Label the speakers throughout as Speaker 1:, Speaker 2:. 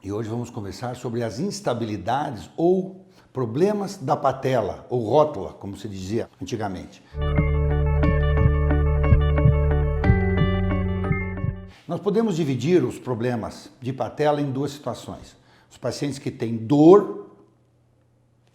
Speaker 1: E hoje vamos conversar sobre as instabilidades ou problemas da patela, ou rótula, como se dizia antigamente. Nós podemos dividir os problemas de patela em duas situações. Os pacientes que têm dor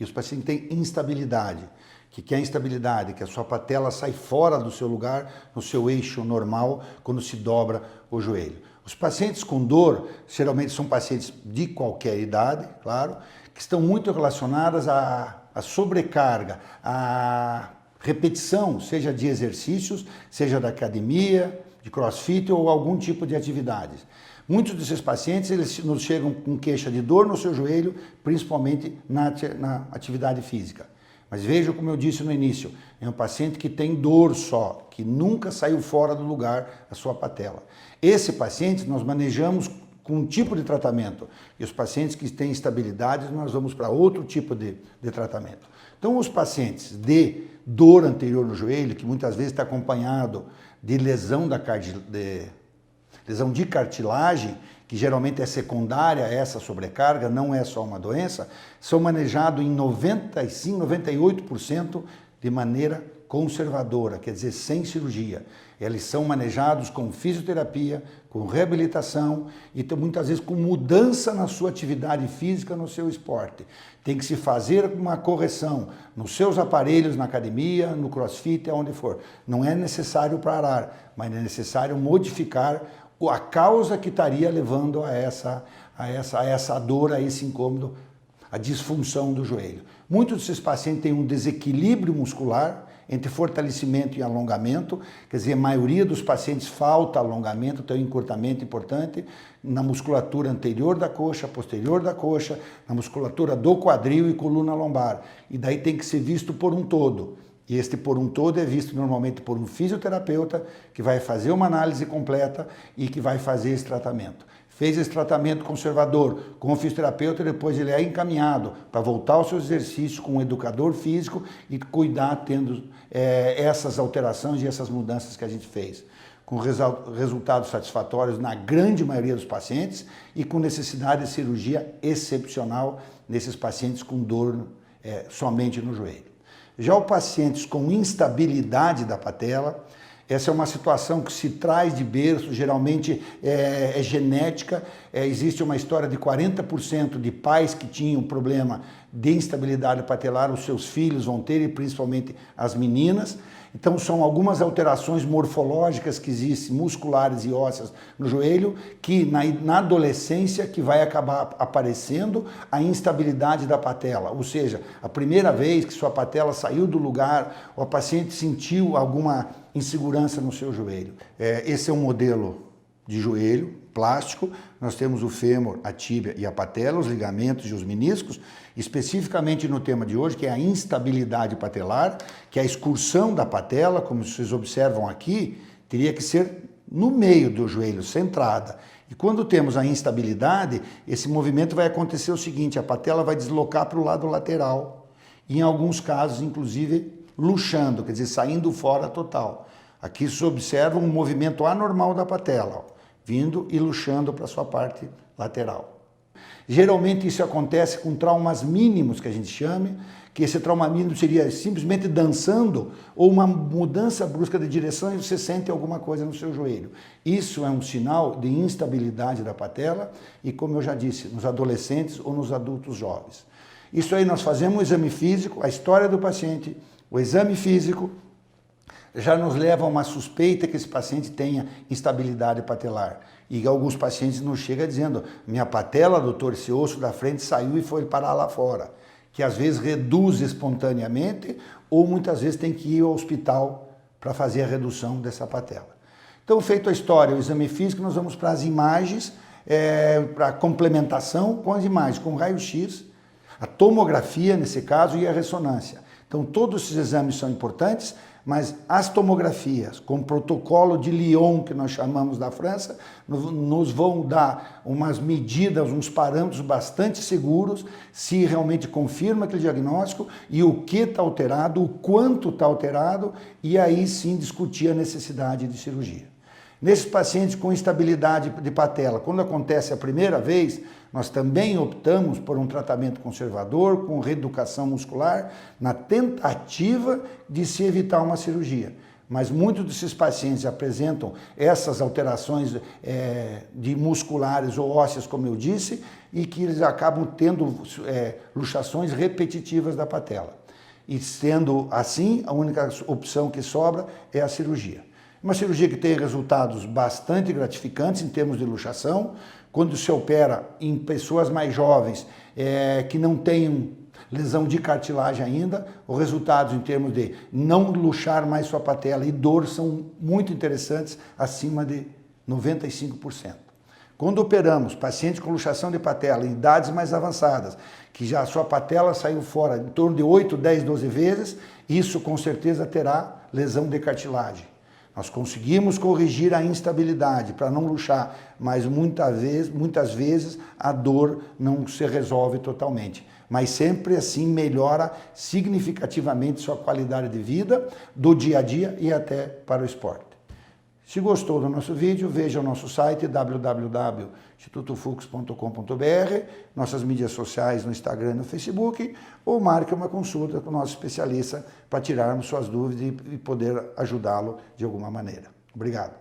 Speaker 1: e os pacientes que têm instabilidade. O que é instabilidade? Que a sua patela sai fora do seu lugar, no seu eixo normal, quando se dobra o joelho. Os pacientes com dor, geralmente são pacientes de qualquer idade, claro, que estão muito relacionadas à sobrecarga, à repetição, seja de exercícios, seja da academia, de crossfit ou algum tipo de atividades. Muitos desses pacientes, eles nos chegam com queixa de dor no seu joelho, principalmente na atividade física. Mas veja como eu disse no início, é um paciente que tem dor só, que nunca saiu fora do lugar a sua patela. Esse paciente nós manejamos com um tipo de tratamento e os pacientes que têm instabilidade nós vamos para outro tipo de tratamento. Então os pacientes de dor anterior no joelho, que muitas vezes está acompanhado de lesão de cartilagem, que geralmente é secundária a essa sobrecarga, não é só uma doença, são manejados em 95%, 98% de maneira conservadora, quer dizer, sem cirurgia. Eles são manejados com fisioterapia, com reabilitação e muitas vezes com mudança na sua atividade física, no seu esporte. Tem que se fazer uma correção nos seus aparelhos, na academia, no crossfit, aonde for. Não é necessário parar, mas é necessário modificar a causa que estaria levando a essa dor, a esse incômodo, a disfunção do joelho. Muitos desses pacientes têm um desequilíbrio muscular entre fortalecimento e alongamento, quer dizer, a maioria dos pacientes falta alongamento, tem um encurtamento importante na musculatura anterior da coxa, posterior da coxa, na musculatura do quadril e coluna lombar. E daí tem que ser visto por um todo. E este por um todo é visto normalmente por um fisioterapeuta que vai fazer uma análise completa e que vai fazer esse tratamento. Fez esse tratamento conservador com o fisioterapeuta, depois ele é encaminhado para voltar aos seus exercícios com um educador físico e cuidar tendo essas alterações e essas mudanças que a gente fez. Com resultados satisfatórios na grande maioria dos pacientes e com necessidade de cirurgia excepcional nesses pacientes com dor somente no joelho. Já os pacientes com instabilidade da patela, essa é uma situação que se traz de berço, geralmente é genética. Existe uma história de 40% de pais que tinham problema de instabilidade patelar, os seus filhos vão ter, e principalmente as meninas. Então são algumas alterações morfológicas que existem, musculares e ósseas no joelho, que na adolescência que vai acabar aparecendo a instabilidade da patela. Ou seja, a primeira vez que sua patela saiu do lugar, o paciente sentiu alguma insegurança no seu joelho. Esse é um modelo de joelho plástico. Nós temos o fêmur, a tíbia e a patela, os ligamentos e os meniscos, especificamente no tema de hoje, que é a instabilidade patelar, que é a excursão da patela, como vocês observam aqui, teria que ser no meio do joelho, centrada. E quando temos a instabilidade, esse movimento vai acontecer o seguinte, a patela vai deslocar para o lado lateral, e em alguns casos, inclusive, luxando, quer dizer, saindo fora total. Aqui se observa um movimento anormal da patela, ó, vindo e luxando para a sua parte lateral. Geralmente isso acontece com traumas mínimos, que a gente chama, que esse trauma mínimo seria simplesmente dançando ou uma mudança brusca de direção e você sente alguma coisa no seu joelho. Isso é um sinal de instabilidade da patela e, como eu já disse, nos adolescentes ou nos adultos jovens. Isso aí nós fazemos o exame físico, a história do paciente, o exame físico, já nos leva a uma suspeita que esse paciente tenha instabilidade patelar. E alguns pacientes nos chegam dizendo, minha patela, doutor, esse osso da frente saiu e foi parar lá fora. Que às vezes reduz espontaneamente ou muitas vezes tem que ir ao hospital para fazer a redução dessa patela. Então, feito a história, o exame físico, nós vamos para as imagens, para a complementação com as imagens, com raio-x, a tomografia nesse caso e a ressonância. Então, todos esses exames são importantes, mas as tomografias, com o protocolo de Lyon, que nós chamamos da França, nos vão dar umas medidas, uns parâmetros bastante seguros, se realmente confirma aquele diagnóstico e o que está alterado, o quanto está alterado, e aí sim discutir a necessidade de cirurgia. Nesses pacientes com instabilidade de patela, quando acontece a primeira vez, nós também optamos por um tratamento conservador, com reeducação muscular, na tentativa de se evitar uma cirurgia. Mas muitos desses pacientes apresentam essas alterações de musculares ou ósseas, como eu disse, e que eles acabam tendo luxações repetitivas da patela. E sendo assim, a única opção que sobra é a cirurgia. Uma cirurgia que tem resultados bastante gratificantes em termos de luxação, quando se opera em pessoas mais jovens que não têm lesão de cartilagem ainda, os resultados em termos de não luxar mais sua patela e dor são muito interessantes, acima de 95%. Quando operamos pacientes com luxação de patela em idades mais avançadas, que já a sua patela saiu fora em torno de 8, 10, 12 vezes, isso com certeza terá lesão de cartilagem. Nós conseguimos corrigir a instabilidade para não luxar, mas muitas vezes a dor não se resolve totalmente. Mas sempre assim melhora significativamente sua qualidade de vida, do dia a dia e até para o esporte. Se gostou do nosso vídeo, veja o nosso site www.institutofux.com.br, nossas mídias sociais no Instagram e no Facebook, ou marque uma consulta com o nosso especialista para tirarmos suas dúvidas e poder ajudá-lo de alguma maneira. Obrigado.